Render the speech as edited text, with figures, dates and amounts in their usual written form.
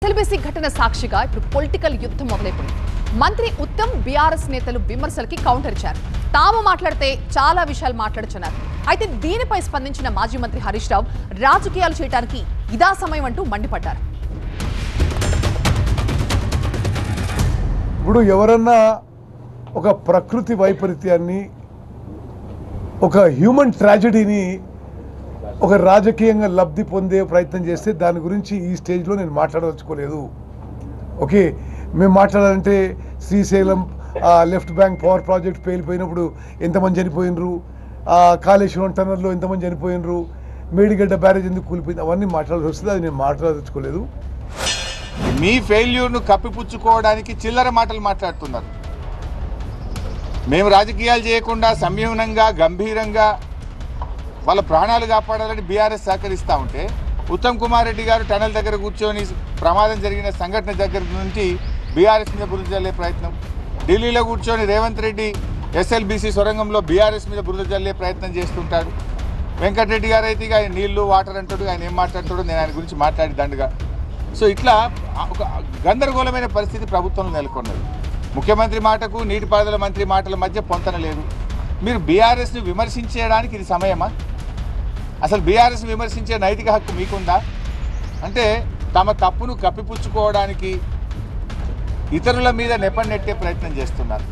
SLBC ఘటన సాక్షిగా ఇప్పుడు పొలిటికల్ యుద్ధం మొదలైపోయింది. మంత్రి ఉత్తమ్ బీఆర్ఎస్ నేతలు విమర్శలకి కౌంటర్ ఇచ్చారు. తాము మాట్లాడితే చాలా విషయాలు మాట్లాడుచున్నారు. అయితే దీనిపై స్పందించిన మాజీ మంత్రి హరీష్ రావు రాజకీయాలు చేయడానికి ఇదా సమయం అంటూ మండిపడ్డారు. ఇప్పుడు ఎవరన్నా ఒక ప్రకృతి వైపరీత్యాన్ని, ఒక హ్యూమన్ ట్రాజడీని ఒక రాజకీయంగా లబ్ధి పొందే ప్రయత్నం చేస్తే దాని గురించి ఈ స్టేజ్లో నేను మాట్లాడదలుచుకోలేదు. ఓకే, మేము మాట్లాడాలంటే Srisailam left bank power project పేలిపోయినప్పుడు ఎంతమంది చనిపోయినరు, కాళేశ్వరం టన్నర్లో ఎంతమంది చనిపోయినరు, మేడిగడ్డ బ్యారేజ్ ఎందుకు కూలిపోయింది, అవన్నీ మాట్లాడాల్సి వస్తుంది. అది నేను మాట్లాడదలుచుకోలేదు. మీ ఫెయిల్యూర్ను కప్పిపుచ్చుకోవడానికి చిల్లర మాటలు మాట్లాడుతున్నారు. మేము రాజకీయాలు చేయకుండా సంయమనంగా గంభీరంగా వాళ్ళ ప్రాణాలు కాపాడాలని బీఆర్ఎస్ సహకరిస్తూ ఉంటే ఉత్తమ్ కుమార్ రెడ్డి గారు టనల్ దగ్గర కూర్చొని ప్రమాదం జరిగిన సంఘటన దగ్గర నుంచి బీఆర్ఎస్ మీద బురద జల్లే ప్రయత్నం, ఢిల్లీలో కూర్చొని రేవంత్ రెడ్డి ఎస్ఎల్బీసీ సొరంగంలో బీఆర్ఎస్ మీద బురద జల్లే ప్రయత్నం చేస్తుంటాడు. వెంకటరెడ్డి గారు అయితే ఆయన నీళ్లు వాటర్ అంటాడు, ఆయన ఏం మాట్లాడుతాడో నేను ఆయన గురించి మాట్లాడి దండగా. సో ఇట్లా ఒక గందరగోళమైన పరిస్థితి ప్రభుత్వంలో నెలకొన్నది. ముఖ్యమంత్రి మాటకు నీటిపారుదల మంత్రి మాటల మధ్య పొంతన లేదు. మీరు బీఆర్ఎస్ని విమర్శించడానికి ఇది సమయమా? అసలు బీఆర్ఎస్ని విమర్శించే నైతిక హక్కు మీకుందా? అంటే తమ తప్పును కప్పిపుచ్చుకోవడానికి ఇతరుల మీద నెపం నెట్టే ప్రయత్నం చేస్తున్నారు.